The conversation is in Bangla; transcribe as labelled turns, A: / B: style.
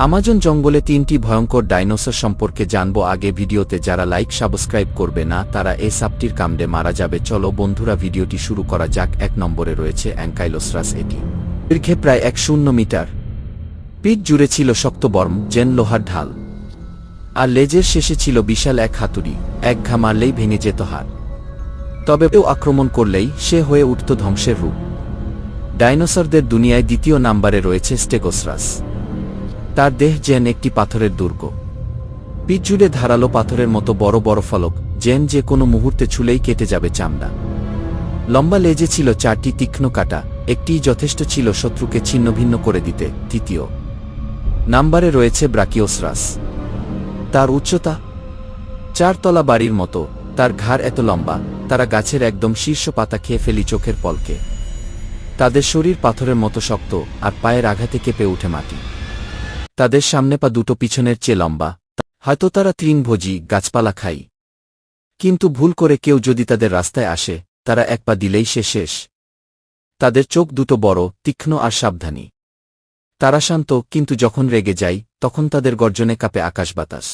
A: আমাজন জঙ্গলে ৩টি ভয়ঙ্কর ডাইনোসর সম্পর্কে জানব। আগে ভিডিওতে যারা লাইক সাবস্ক্রাইব করবে না তারা এই সাপটির কামড়ে মারা যাবে। চলো বন্ধুরা ভিডিওটি শুরু করা যাক। ১ নম্বরে রয়েছে অ্যাঙ্কাইলোসারাস। এটি দৈর্ঘ্যে প্রায় ১০০ মিটার, পিঠ জুড়ে ছিল শক্ত বর্ম যেন লোহার ঢাল, আর লেজের শেষে ছিল বিশাল এক হাতুড়ি। এক ঘা মারলেই ভেঙে যেত হাড়, তবে কেউ আক্রমণ করলেই সে হয়ে উঠত ধ্বংসের রূপ। ডাইনোসরদের দুনিয়ায় ২য় নম্বরে রয়েছে স্টেগোসরাস। তার দেহ যেন একটি পাথরের দুর্গ, পিঠ জুড়ে ধারালো পাথরের মতো বড় বড় ফলক, যেন যে কোনো মুহূর্তে ছুলেই কেটে যাবে চামড়া। লম্বা লেজে ছিল ৪টি তীক্ষ্ণ কাঁটা, একটিই যথেষ্ট ছিল শত্রুকে ছিন্নভিন্ন করে দিতে। ৩য় নম্বরে রয়েছে ব্রাকিওসরাস। তার উচ্চতা ৪ তলা বাড়ির মতো, তার ঘাড় এত লম্বা তারা গাছের একদম শীর্ষ পাতা খেয়ে ফেলি চোখের পলকে। তাদের শরীর পাথরের মতো শক্ত, আর পায়ের আঘাতে কেঁপে উঠে মাটি। তাদের সামনে পা দুটো পিছনের চেয়ে লম্বা। হয়তো তারা তৃণভোজী, গাছপালা খাই, কিন্তু ভুল করে কেউ যদি তাদের রাস্তায় আসে তারা এক পা দিলেই সে শেষ। তাদের চোখ দুটো বড়, তীক্ষ্ণ আর সাবধানী। তারা শান্ত, কিন্তু যখন রেগে যায় তখন তাদের গর্জনে কাঁপে আকাশ বাতাস।